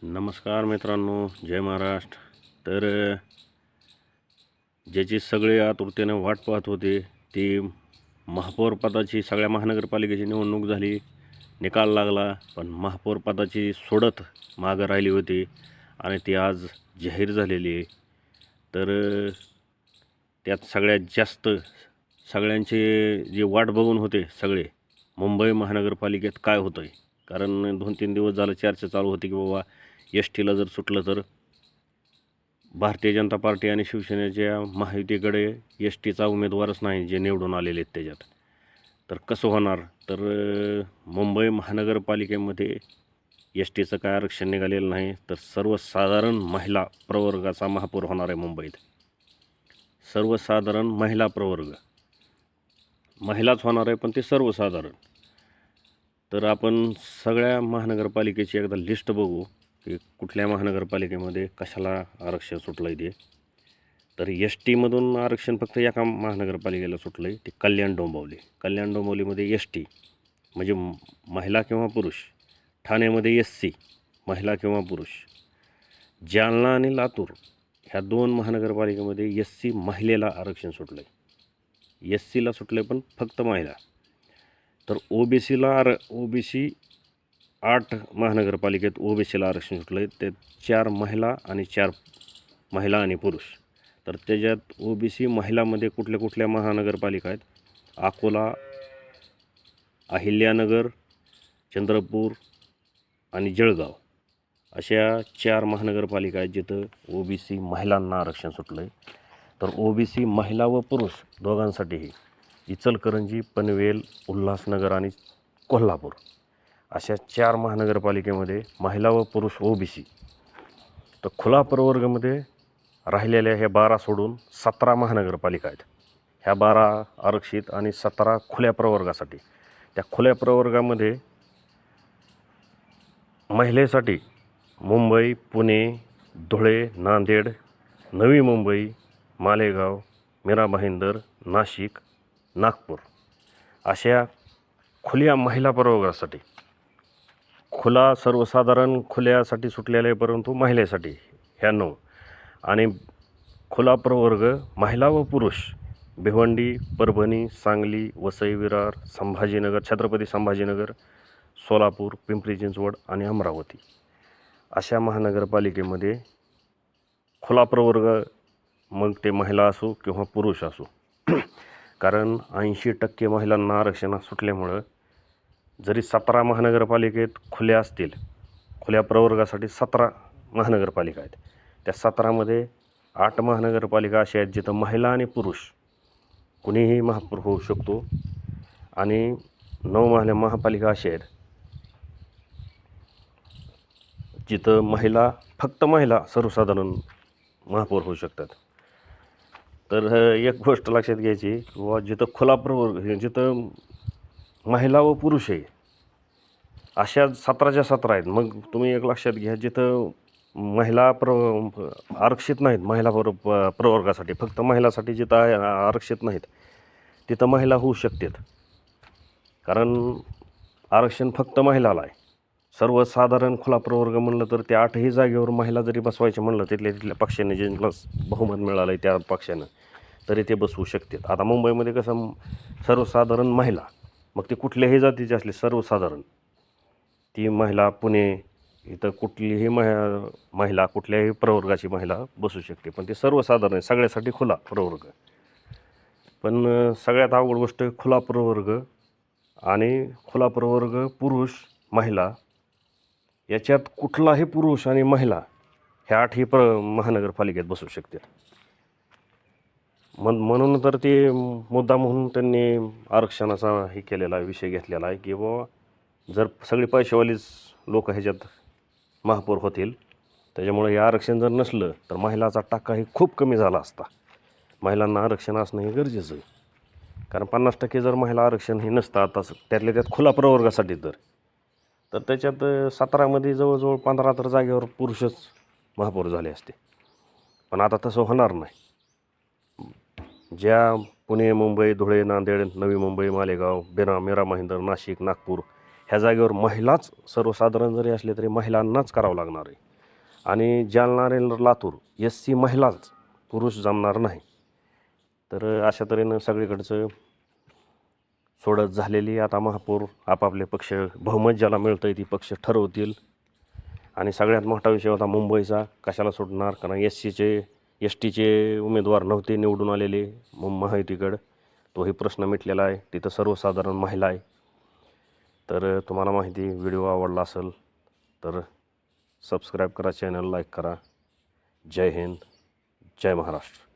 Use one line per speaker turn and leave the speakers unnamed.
नमस्कार मित्रांनो, जय महाराष्ट्र. तर ज्याची सगळे आतुरतेने वाट पाहत होते ती महापौर पदाची सगळ्या महानगरपालिकेची निवडणूक झाली, निकाल लागला. पण महापौर पदाची सोडत मागं राहिली होती आणि ती आज जाहीर झालेली आहे. तर त्यात सगळ्यात जास्त सगळ्यांचे जे वाट बघून होते सगळे, मुंबई महानगरपालिकेत काय होतं आहे. कारण 2-3 दिवस झालं चर्चा चालू होती की बाबा एस टीला जर सुटलं तर भारतीय जनता पार्टी आणि शिवसेनेच्या महायुतीकडे एस टीचा उमेदवारच नाही जे निवडून आलेले आहेत त्याच्यात. तर कसं होणार? तर मुंबई महानगरपालिकेमध्ये एस टीचं काय आरक्षण निघालेलं नाही. तर सर्वसाधारण महिला प्रवर्गाचा महापौर होणार आहे मुंबईत. सर्वसाधारण महिला प्रवर्ग, महिलाच होणार आहे, पण ते सर्वसाधारण. तर आपण सगळ्या महानगरपालिकेची एकदा लिस्ट बघू की कुठल्या महानगरपालिकेमध्ये कशाला आरक्षण सुटलं आहे ते. तर एस टीमधून आरक्षण फक्त एका महानगरपालिकेला सुटलं आहे, ते कल्याण डोंबिवली. कल्याण डोंबिवलीमध्ये एस टी म्हणजे महिला किंवा पुरुष. ठाण्यामध्ये एस सी महिला किंवा पुरुष. जालना आणि लातूर ह्या 2 महानगरपालिकेमध्ये एस सी महिलेला आरक्षण सुटलं आहे. एस सीला सुटलं आहे पण फक्त महिला. तर ओबीसी 8 महानगरपालिकेत ओबीसीला आरक्षण सुटलं आहे. ते 4 महिला आणि 4 महिला आणि पुरुष. तर त्याच्यात ओबीसी महिलामध्ये कुठल्या महानगरपालिका आहेत? अकोला, अहिल्यानगर, चंद्रपूर आणि जळगाव अशा 4 महानगरपालिका आहेत जिथं ओबीसी महिलांना आरक्षण सुटलं आहे. तर ओबीसी महिला व पुरुष दोघांसाठीही इचलकरंजी, पनवेल, उल्हासनगर आणि कोल्हापूर अशा 4 महानगरपालिकेमध्ये महिला व पुरुष ओबीसी. तर खुला प्रवर्गामध्ये राहिलेल्या ह्या 12 सोडून 17 महानगरपालिका आहेत. ह्या 12 आरक्षित आणि 17 खुल्या प्रवर्गासाठी. त्या खुल्या प्रवर्गामध्ये महिलेसाठी मुंबई, पुणे, धुळे, नांदेड, नवी मुंबई, मालेगाव, मीरा भाईंदर, नाशिक, नागपूर अशा खुल्या महिला प्रवर्गासाठी. खुला सर्वसाधारण खुल्यासाठी सुटलेले आहे, परंतु महिलेसाठी ह्या 9. आणि खुला प्रवर्ग महिला व पुरुष भिवंडी, परभणी, सांगली, वसई, विरार, संभाजीनगर, छत्रपती संभाजीनगर, सोलापूर, पिंपरी चिंचवड आणि अमरावती अशा महानगरपालिकेमध्ये खुला प्रवर्ग, मग ते महिला असो किंवा पुरुष असो. कारण 80% महिलांना आरक्षण सुटल्यामुळं जरी 17 महानगरपालिकेत खुल्या असतील, खुल्या प्रवर्गासाठी 17 महानगरपालिका आहेत. त्या 17मध्ये 8 महानगरपालिका अशा आहेत जिथं महिला आणि पुरुष कुणीही महापौर होऊ शकतो. आणि 9 महापालिका अशा आहेत जिथं फक्त महिला सर्वसाधारण महापौर होऊ शकतात. तर एक गोष्ट लक्षात घ्यायची किंवा जिथं खुला प्रवर्ग, जिथं महिला व पुरुष आहे अशा 17च्या 17 आहेत. मग तुम्ही एक लक्षात घ्या, जिथं महिला आरक्षित नाहीत, महिला प्रवर्गासाठी फक्त महिलासाठी जिथं आरक्षित नाहीत तिथं महिला होऊ शकतात. कारण आरक्षण फक्त महिलाला आहे. सर्वसाधारण खुला प्रवर्ग म्हणलं तर त्या 8ही जागेवर महिला जरी बसवायचे म्हणलं तिथल्या पक्षाने ज्यांना बहुमत मिळालं आहे त्या पक्षानं, तरी ते बसवू शकतात. आता मुंबईमध्ये कसं सर्वसाधारण महिला, मग ते कुठल्याही जातीची असली सर्वसाधारण ती महिला, पुणे इथं कुठलीही महिला कुठल्याही प्रवर्गाची महिला बसू शकते. पण ते सर्वसाधारण आहे, सगळ्यासाठी खुला प्रवर्ग. पण सगळ्यात अवघड गोष्ट खुला प्रवर्ग आणि खुला प्रवर्ग पुरुष महिला याच्यात कुठलाही पुरुष आणि महिला ह्या 8ही महानगरपालिकेत बसू शकते. म्हणून तर ते मुद्दा म्हणून त्यांनी आरक्षणाचा हे केलेला विषय घेतलेला आहे की बाबा जर सगळी पैशावालीच लोक ह्याच्यात महापौर होतील, त्याच्यामुळे हे आरक्षण जर नसलं तर महिलाचा टक्काही खूप कमी झाला असता. महिलांना आरक्षण असणं हे गरजेचं आहे. कारण 50% जर महिला आरक्षण हे नसतं आता त्यातल्या त्यात खुला प्रवर्गासाठी तर त्याच्यात 17मध्ये जवळजवळ 15 तर जागेवर पुरुषच महापौर झाले असते. पण आता तसं होणार नाही. ज्या पुणे, मुंबई, धुळे, नांदेड, नवी मुंबई, मालेगाव, मीरा भाईंदर, नाशिक, नागपूर ह्या जागेवर महिलाच सर्वसाधारण जरी असले तरी महिलांनाच करावं लागणार आहे. आणि जालना रेल्वे लातूर SC महिलाच पुरुष जमणार नाही. तर अशा तऱ्हेनं सगळीकडचं सोडत झालेली. आता महापौर आपापले पक्ष बहुमत ज्याला मिळतं ती पक्ष ठरवतील. आणि सगळ्यात मोठा विषय होता मुंबईचा, कशाला सोडणार, कारण STचे उमेदवार नव्हते निवडून आलेले महायुतीकडं. तोही प्रश्न मिटलेला आहे. तिथं सर्वसाधारण महिला आहे. तर तुम्हाला माहिती व्हिडिओ आवडला असेल तर सबस्क्राईब करा, चॅनल लाईक करा. जय हिंद, जय महाराष्ट्र.